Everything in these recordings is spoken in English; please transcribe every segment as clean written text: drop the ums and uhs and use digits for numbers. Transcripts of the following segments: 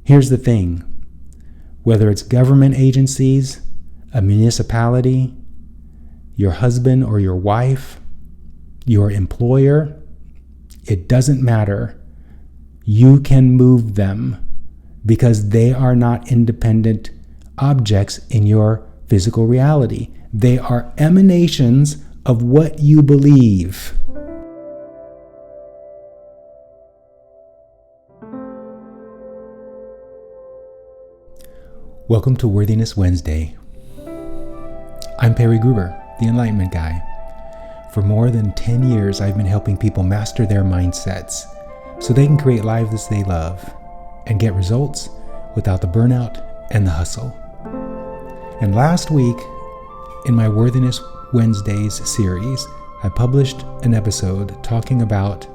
Here's the thing. Whether it's government agencies, a municipality, your husband or your wife, your employer, it doesn't matter. You can move them because they are not independent objects in your physical reality. They are emanations of what you believe. Welcome to Worthiness Wednesday. I'm Perry Gruber, the Enlightenment Guy. For more than 10 years, I've been helping people master their mindsets so they can create lives they love and get results without the burnout and the hustle. And last week, in my Worthiness Wednesdays series, I published an episode talking about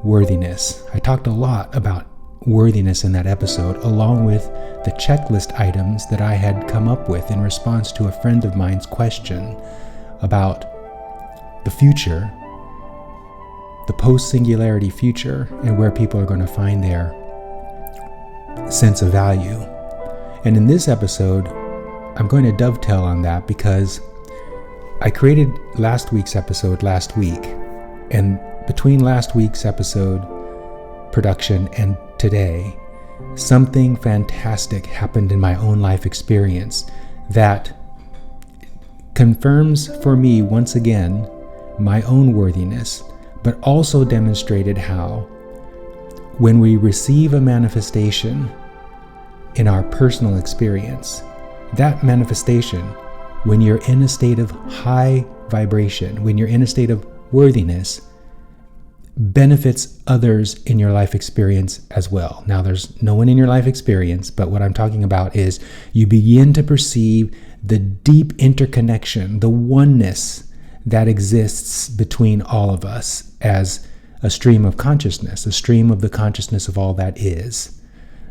worthiness. I talked a lot about worthiness in that episode, along with the checklist items that I had come up with in response to a friend of mine's question about the future, the post-singularity future, and where people are going to find their sense of value. And in this episode, I'm going to dovetail on that because I created last week's episode last week, and between last week's episode production and today, something fantastic happened in my own life experience that confirms for me once again my own worthiness, but also demonstrated how when we receive a manifestation in our personal experience, that manifestation, when you're in a state of high vibration, when you're in a state of worthiness, benefits others in your life experience as well. Now, there's no one in your life experience, but what I'm talking about is you begin to perceive the deep interconnection, the oneness that exists between all of us as a stream of consciousness, a stream of the consciousness of all that is.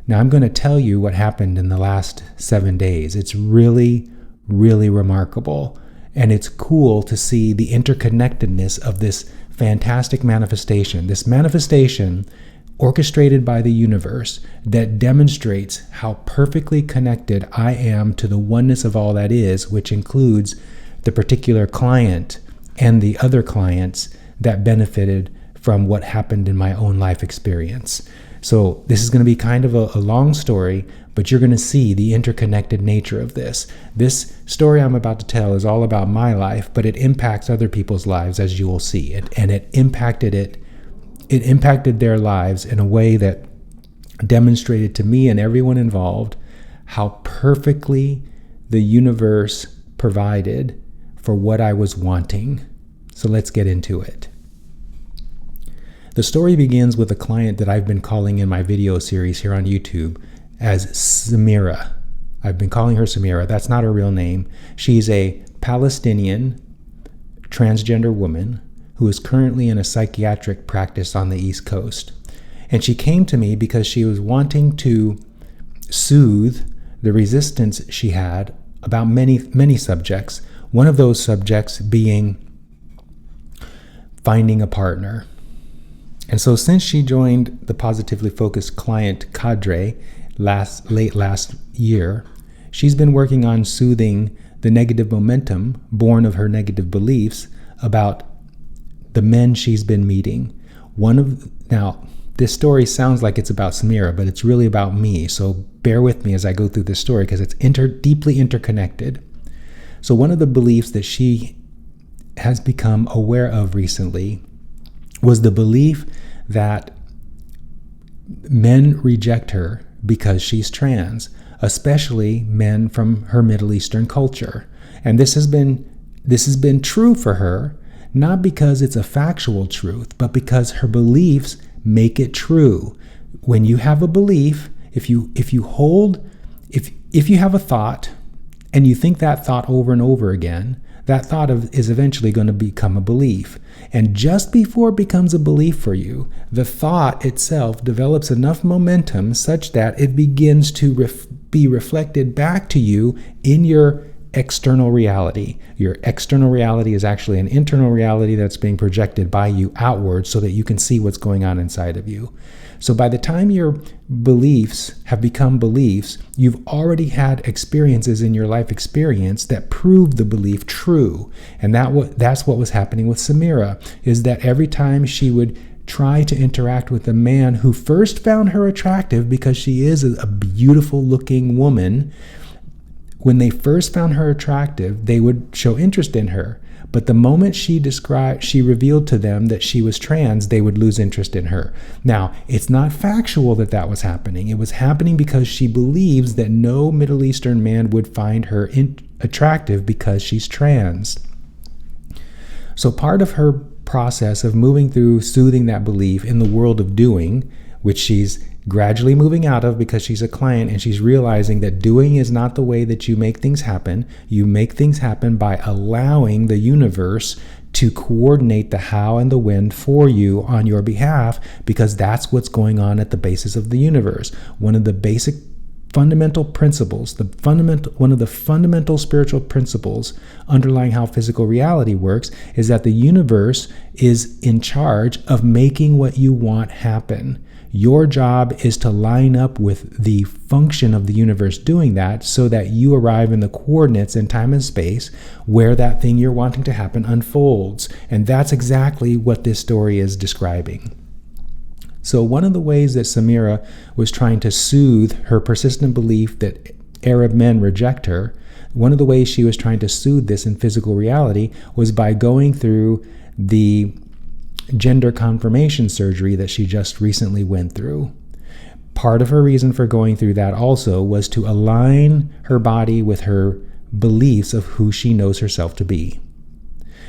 Now, I'm going to tell you what happened in the last 7 days. It's really, really remarkable, and it's cool to see the interconnectedness of this fantastic manifestation, this manifestation orchestrated by the universe that demonstrates how perfectly connected I am to the oneness of all that is, which includes the particular client and the other clients that benefited from what happened in my own life experience. So this is going to be kind of a long story, but you're going to see the interconnected nature of this. This story I'm about to tell is all about my life, but it impacts other people's lives, as you will see. It impacted their lives in a way that demonstrated to me and everyone involved how perfectly the universe provided for what I was wanting. So let's get into it. The story begins with a client that I've been calling in my video series here on YouTube as Samira. I've been calling her Samira. That's not her real name. She's a Palestinian transgender woman who is currently in a psychiatric practice on the East Coast. And she came to me because she was wanting to soothe the resistance she had about many subjects. One of those subjects being finding a partner. And so since she joined the Positively Focused client cadre late last year, she's been working on soothing the negative momentum born of her negative beliefs about the men she's been meeting. Now, this story sounds like it's about Samira, but it's really about me. So bear with me as I go through this story because it's deeply interconnected. So one of the beliefs that she has become aware of recently was the belief that men reject her because she's trans, especially men from her Middle Eastern culture. And this has been true for her, not because it's a factual truth, but because her beliefs make it true. When you have a belief, if you have a thought and you think that thought over and over again, that thought is eventually going to become a belief. And just before it becomes a belief for you, the thought itself develops enough momentum such that it begins to be reflected back to you in your external reality. Your external reality is actually an internal reality that's being projected by you outward so that you can see what's going on inside of you. So by the time your beliefs have become beliefs, you've already had experiences in your life experience that prove the belief true. And that's what was happening with Samira, is that every time she would try to interact with a man who first found her attractive because she is a beautiful looking woman, when they first found her attractive, they would show interest in her. But the moment she revealed to them that she was trans, they would lose interest in her. Now, it's not factual that was happening. It was happening because she believes that no Middle Eastern man would find her attractive because she's trans. So part of her process of moving through soothing that belief in the world of doing, which she's gradually moving out of because she's a client and she's realizing that doing is not the way that you make things happen. You make things happen by allowing the universe to coordinate the how and the when for you on your behalf, because that's what's going on at the basis of the universe. One of the basic fundamental principles, one of the fundamental spiritual principles underlying how physical reality works is that the universe is in charge of making what you want happen. Your job is to line up with the function of the universe doing that so that you arrive in the coordinates in time and space where that thing you're wanting to happen unfolds. And that's exactly what this story is describing. So one of the ways that Samira was trying to soothe her persistent belief that Arab men reject her, one of the ways she was trying to soothe this in physical reality was by going through the gender confirmation surgery that she just recently went through. Part of her reason for going through that also was to align her body with her beliefs of who she knows herself to be.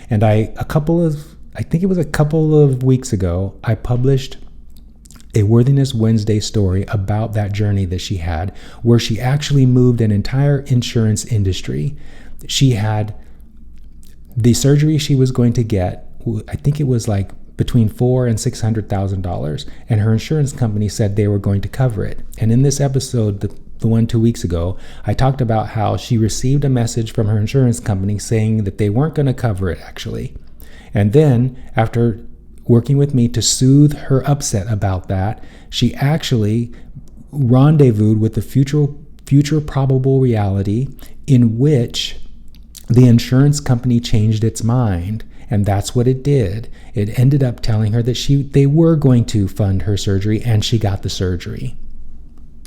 And I think it was a couple of weeks ago, I published a Worthiness Wednesday story about that journey that she had, where she actually moved an entire insurance industry. She had the surgery she was going to get, I think it was like between $400,000 and $600,000, and her insurance company said they were going to cover it. And in this episode, the one 2 weeks ago, I talked about how she received a message from her insurance company saying that they weren't going to cover it actually. And then after working with me to soothe her upset about that, she actually rendezvoused with the future probable reality in which the insurance company changed its mind. And that's what it did. It ended up telling her that they were going to fund her surgery, and she got the surgery.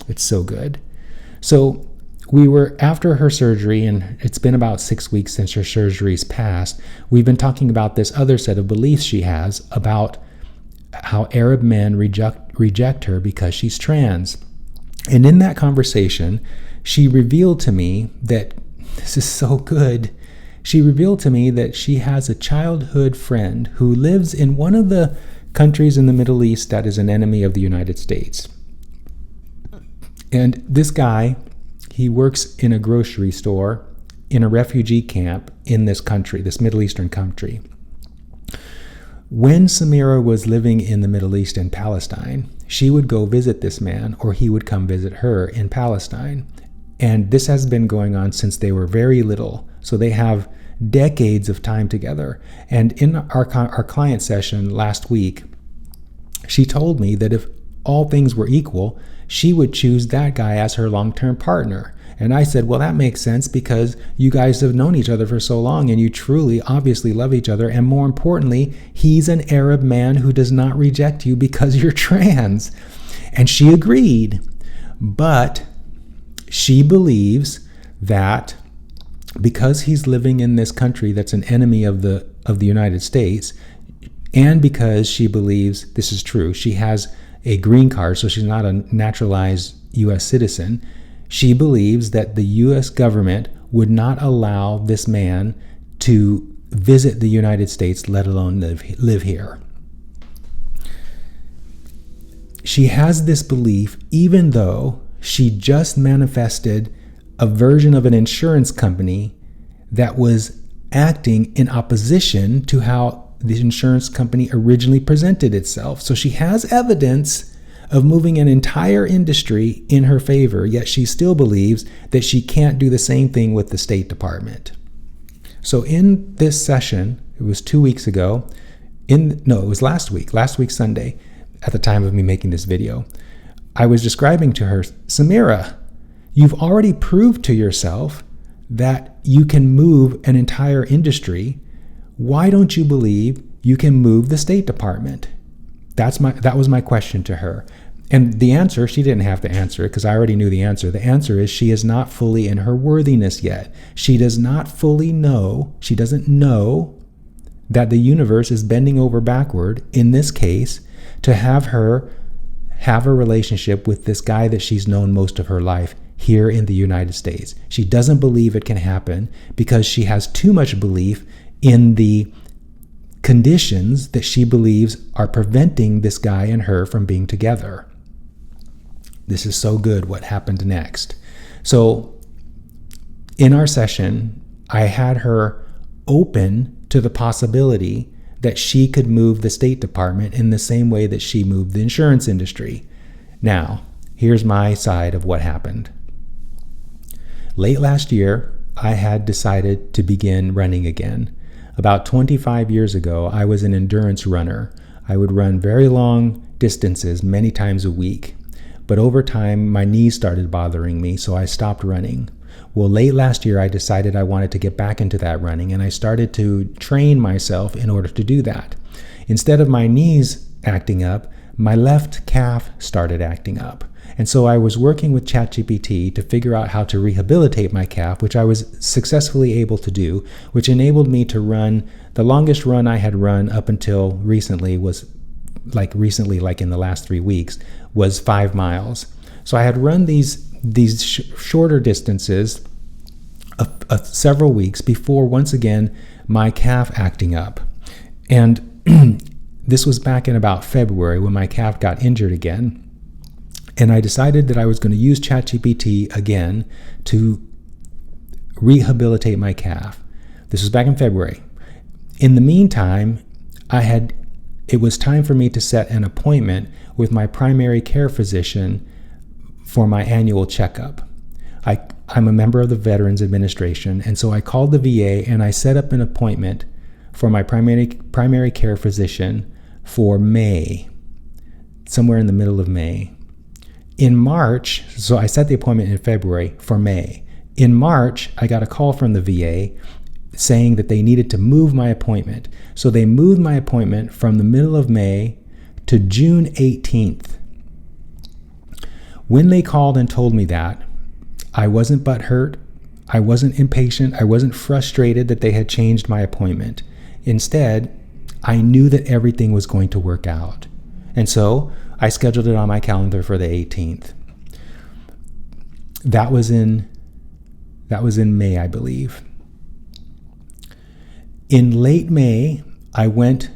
It's so good. So we were after her surgery, and it's been about 6 weeks since her surgery's passed. We've been talking about this other set of beliefs she has about how Arab men reject her because she's trans. And in that conversation, she revealed to me that, this is so good, she revealed to me that she has a childhood friend who lives in one of the countries in the Middle East that is an enemy of the United States. And this guy, he works in a grocery store in a refugee camp in this country, this Middle Eastern country. When Samira was living in the Middle East in Palestine, she would go visit this man, or he would come visit her in Palestine. And this has been going on since they were very little. So they have decades of time together. And in our client session last week, she told me that if all things were equal, she would choose that guy as her long-term partner. And I said, well, that makes sense because you guys have known each other for so long and you truly, obviously love each other. And more importantly, he's an Arab man who does not reject you because you're trans. And she agreed. But she believes that because he's living in this country that's an enemy of the United States, and because she believes this is true, she has a green card, so she's not a naturalized U.S. citizen, she believes that the U.S. government would not allow this man to visit the United States, let alone live here. She has this belief even though she just manifested a version of an insurance company that was acting in opposition to how the insurance company originally presented itself. So she has evidence of moving an entire industry in her favor, yet she still believes that she can't do the same thing with the State Department. So in this session, it was 2 weeks ago, it was last week Sunday, at the time of me making this video. I was describing to her, Samira, you've already proved to yourself that you can move an entire industry. Why don't you believe you can move the State Department? That was my question to her. And the answer, she didn't have to answer it because I already knew the answer. The answer is she is not fully in her worthiness yet. She does not fully know, she doesn't know that the universe is bending over backward, in this case, to have her have a relationship with this guy that she's known most of her life here in the United States. She doesn't believe it can happen because she has too much belief in the conditions that she believes are preventing this guy and her from being together. This is so good what happened next. So in our session, I had her open to the possibility that she could move the State Department in the same way that she moved the insurance industry. Now, here's my side of what happened. Late last year, I had decided to begin running again. About 25 years ago, I was an endurance runner. I would run very long distances many times a week. But over time, my knees started bothering me, so I stopped running. Well, late last year, I decided I wanted to get back into that running, and I started to train myself in order to do that. Instead of my knees acting up, my left calf started acting up. And so I was working with ChatGPT to figure out how to rehabilitate my calf, which I was successfully able to do, which enabled me to run. The longest run I had run up until recently, like in the last 3 weeks, was 5 miles. So I had run these shorter distances several weeks before, once again, my calf acting up. And this was back in about February when my calf got injured again. And I decided that I was going to use ChatGPT again to rehabilitate my calf. This was back in February. In the meantime, it was time for me to set an appointment with my primary care physician for my annual checkup. I'm a member of the Veterans Administration, and so I called the VA and I set up an appointment for my primary care physician for May, somewhere in the middle of May. In March, so I set the appointment in February for May. In March, I got a call from the VA saying that they needed to move my appointment. So they moved my appointment from the middle of May to June 18th. When they called and told me that, I wasn't butthurt, I wasn't impatient, I wasn't frustrated that they had changed my appointment. Instead, I knew that everything was going to work out. And so I scheduled it on my calendar for the 18th. That was in May, I believe. In late May, I went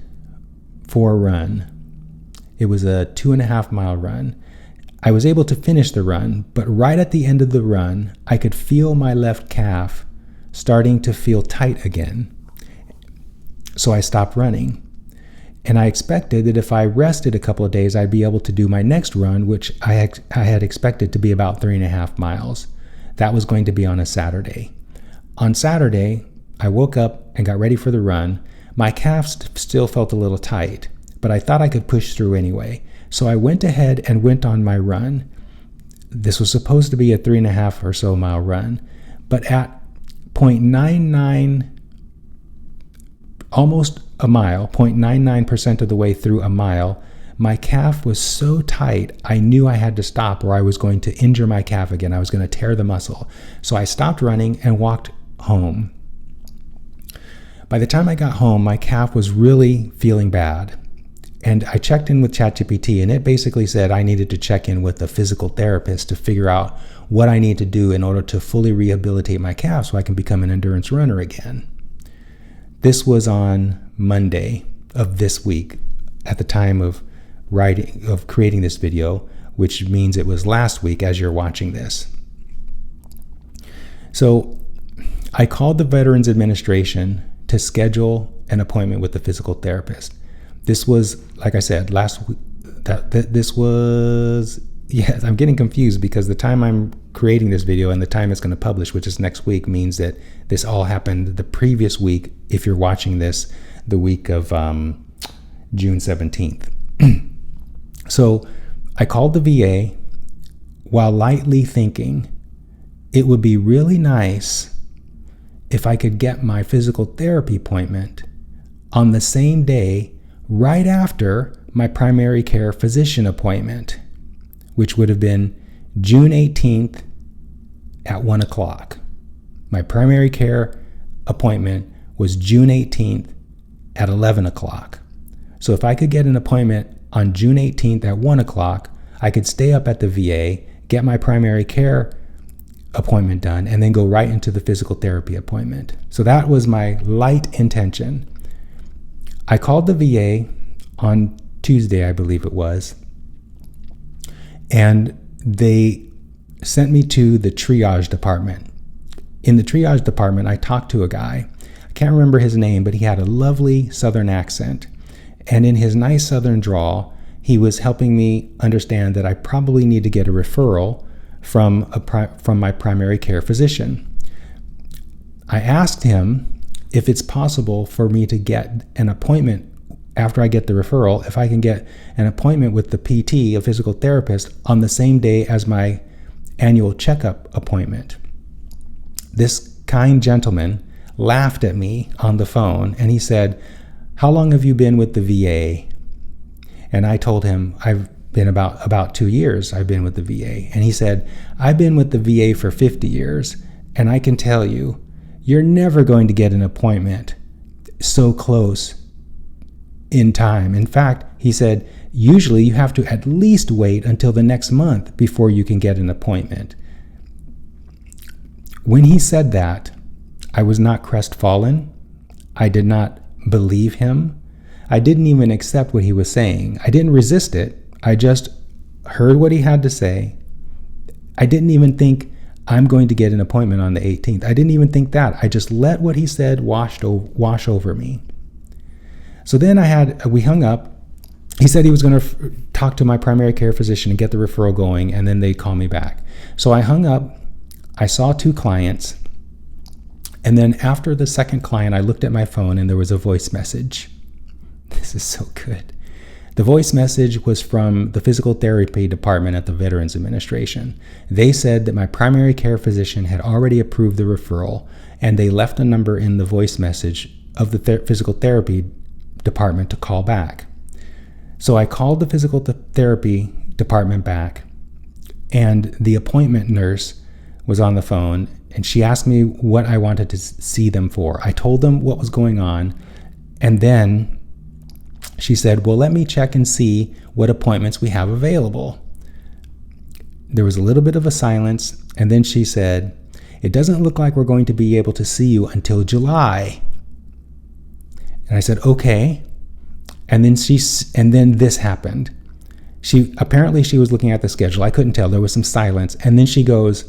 for a run. It was a 2.5 mile run. I was able to finish the run, but right at the end of the run, I could feel my left calf starting to feel tight again. So I stopped running. And I expected that if I rested a couple of days, I'd be able to do my next run, which I had expected to be about 3.5 miles. That was going to be on a Saturday. On Saturday, I woke up and got ready for the run. My calf still felt a little tight, but I thought I could push through anyway. So I went ahead and went on my run. This was supposed to be a 3.5 or so mile run, but at 0.99, almost a mile, 0.99% of the way through a mile, my calf was so tight, I knew I had to stop or I was going to injure my calf again. I was going to tear the muscle. So I stopped running and walked home. By the time I got home, my calf was really feeling bad. And I checked in with ChatGPT, and it basically said I needed to check in with a physical therapist to figure out what I need to do in order to fully rehabilitate my calf so I can become an endurance runner again. This was on Monday of this week at the time of creating this video, which means it was last week as you're watching this. So I called the Veterans Administration to schedule an appointment with the physical therapist. This was, like I said, last week. Yes, I'm getting confused because the time I'm creating this video and the time it's going to publish, which is next week, means that this all happened the previous week, if you're watching this, the week of June 17th. So I called the VA while lightly thinking it would be really nice if I could get my physical therapy appointment on the same day right after my primary care physician appointment, which would have been June 18th at 1 o'clock. My primary care appointment was June 18th at 11 o'clock. So if I could get an appointment on June 18th at 1 o'clock, I could stay up at the VA, get my primary care appointment done, and then go right into the physical therapy appointment. So that was my light intention. I called the VA on Tuesday, I believe it was, and they sent me to the triage department. In the triage department, I talked to a guy. I can't remember his name, but he had a lovely Southern accent. And in his nice Southern drawl, he was helping me understand that I probably need to get a referral from my primary care physician. I asked him if it's possible for me to get an appointment after I get the referral, if I can get an appointment with the PT, a physical therapist, on the same day as my annual checkup appointment. This kind gentleman laughed at me on the phone and he said, "How long have you been with the VA?" And I told him, I've been about 2 years I've been with the VA. And he said, "I've been with the VA for 50 years, and I can tell you, you're never going to get an appointment so close in time. In fact," he said, "usually you have to at least wait until the next month before you can get an appointment." When he said that, I was not crestfallen. I did not believe him. I didn't even accept what he was saying. I didn't resist it. I just heard what he had to say. I didn't even think I'm going to get an appointment on the 18th. I didn't even think that. I just let what he said wash over me. So then we hung up. He said he was going to talk to my primary care physician and get the referral going, and then they'd call me back. So I hung up. I saw 2 clients. And then after the second client, I looked at my phone and there was a voice message. This is so good. The voice message was from the physical therapy department at the Veterans Administration. They said that my primary care physician had already approved the referral, and they left a number in the voice message of the physical therapy department to call back. So I called the physical therapy department back, and the appointment nurse was on the phone, and she asked me what I wanted to see them for. I told them what was going on, and then she said, "Well, let me check and see what appointments we have available." There was a little bit of a silence, and then she said, "It doesn't look like we're going to be able to see you until July." And I said, "Okay." And then this happened. She was looking at the schedule. I couldn't tell. There was some silence. And then she goes,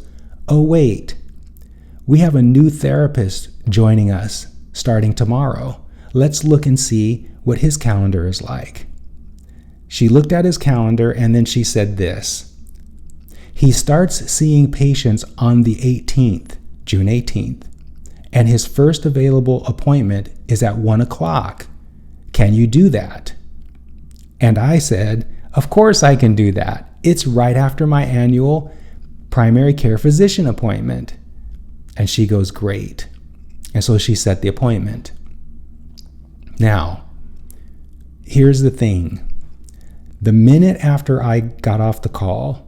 "Oh, wait. We have a new therapist joining us starting tomorrow. Let's look and see what his calendar is like." She looked at his calendar and then she said this: "He starts seeing patients on the 18th, June 18th, and his first available appointment is at 1 o'clock. Can you do that?" And I said, "Of course I can do that. It's right after my annual primary care physician appointment." And she goes, "Great." And so she set the appointment. Now, here's the thing. The minute after I got off the call,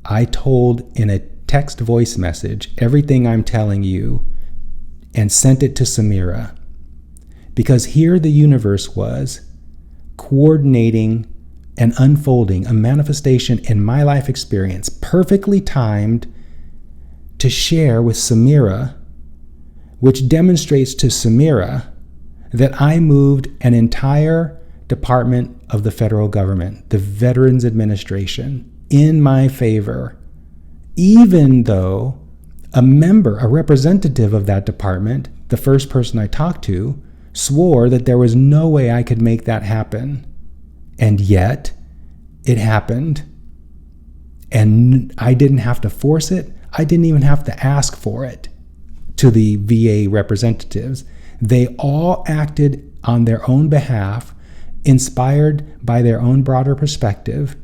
I told in a text voice message everything I'm telling you and sent it to Samira. Because here the universe was coordinating and unfolding a manifestation in my life experience, perfectly timed to share with Samira, which demonstrates to Samira that I moved an entire department of the federal government, the Veterans Administration, in my favor, even though a representative of that department, the first person I talked to, swore that there was no way I could make that happen. And yet, it happened. And I didn't have to force it. I didn't even have to ask for it to the VA representatives. They all acted on their own behalf inspired by their own broader perspective,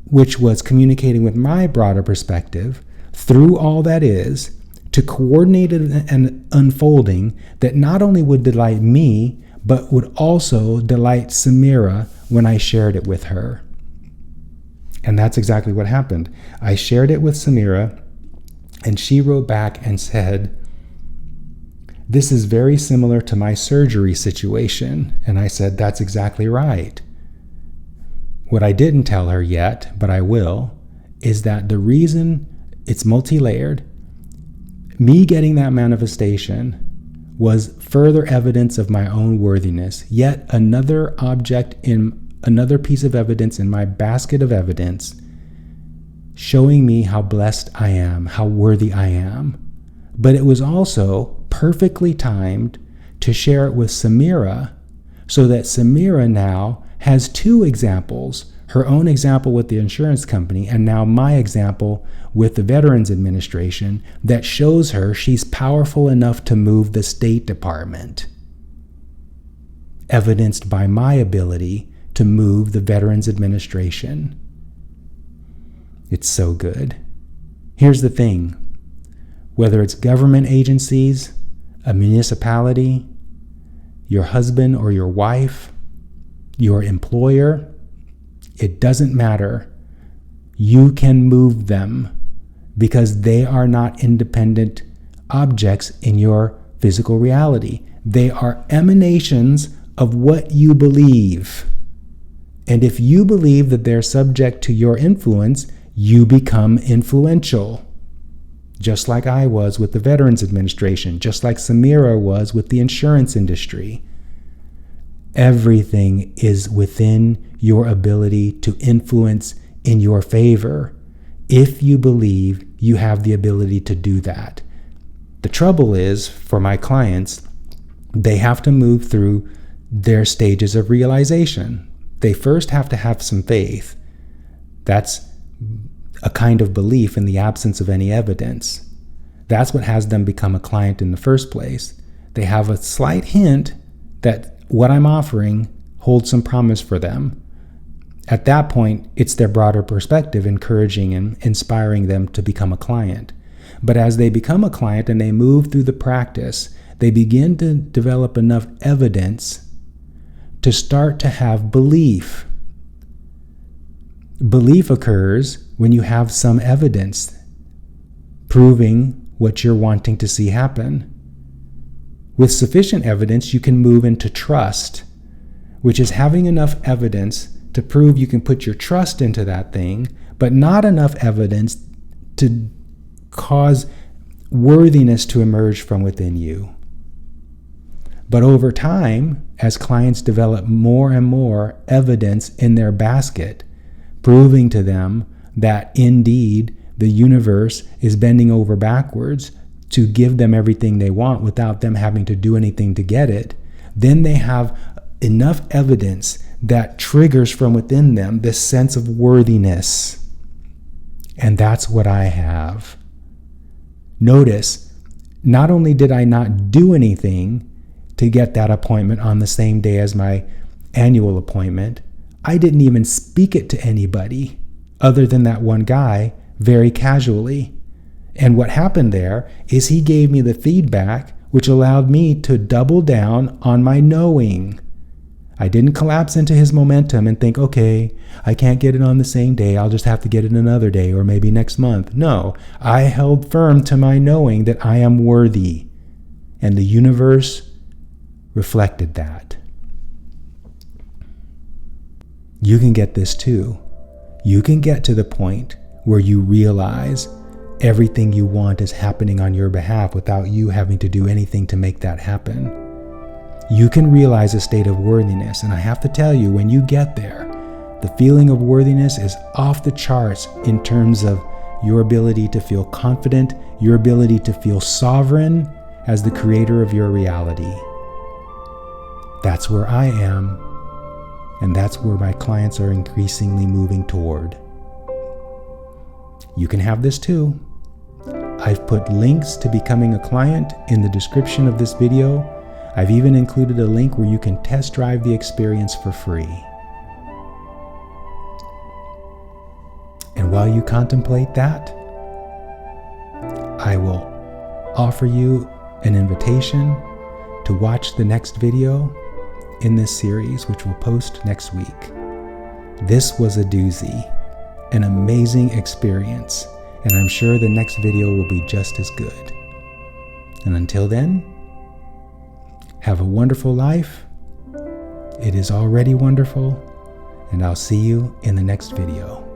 which was communicating with my broader perspective through all that is, to coordinate an unfolding that not only would delight me, but would also delight Samira when I shared it with her. And that's exactly what happened. I shared it with Samira, and she wrote back and said, "This is very similar to my surgery situation." And I said, "That's exactly right." What I didn't tell her yet, but I will, is that the reason it's multi-layered, me getting that manifestation was further evidence of my own worthiness, yet another piece of evidence in my basket of evidence, showing me how blessed I am, how worthy I am. But it was also perfectly timed to share it with Samira, so that Samira now has two examples, her own example with the insurance company, and now my example with the Veterans Administration, that shows her she's powerful enough to move the State Department, evidenced by my ability to move the Veterans Administration. It's so good. Here's the thing. Whether it's government agencies, a municipality, your husband or your wife, your employer, it doesn't matter. You can move them because they are not independent objects in your physical reality. They are emanations of what you believe. And if you believe that they're subject to your influence, you become influential. Just like I was with the Veterans Administration, just like Samira was with the insurance industry. Everything is within your ability to influence in your favor if you believe you have the ability to do that. The trouble is, for my clients, they have to move through their stages of realization. They first have to have some faith. That's a kind of belief in the absence of any evidence. That's what has them become a client in the first place. They have a slight hint that what I'm offering holds some promise for them. At that point, it's their broader perspective encouraging and inspiring them to become a client. But as they become a client and they move through the practice, they begin to develop enough evidence to start to have belief. Belief occurs when you have some evidence proving what you're wanting to see happen. With sufficient evidence, you can move into trust, which is having enough evidence to prove you can put your trust into that thing, but not enough evidence to cause worthiness to emerge from within you. But over time, as clients develop more and more evidence in their basket, proving to them that indeed the universe is bending over backwards to give them everything they want without them having to do anything to get it, then they have enough evidence that triggers from within them this sense of worthiness. And that's what I have. Notice, not only did I not do anything to get that appointment on the same day as my annual appointment, I didn't even speak it to anybody other than that one guy very casually. And what happened there is he gave me the feedback which allowed me to double down on my knowing. I didn't collapse into his momentum and think, okay, I can't get it on the same day, I'll just have to get it another day or maybe next month. No, I held firm to my knowing that I am worthy. And the universe reflected that. You can get this too. You can get to the point where you realize everything you want is happening on your behalf without you having to do anything to make that happen. You can realize a state of worthiness, and I have to tell you, when you get there, the feeling of worthiness is off the charts in terms of your ability to feel confident, your ability to feel sovereign as the creator of your reality. That's where I am, and that's where my clients are increasingly moving toward. You can have this too. I've put links to becoming a client in the description of this video. I've even included a link where you can test drive the experience for free. And while you contemplate that, I will offer you an invitation to watch the next video in this series, which we'll post next week. This was a doozy, an amazing experience, and I'm sure the next video will be just as good. And until then, have a wonderful life. It is already wonderful, and I'll see you in the next video.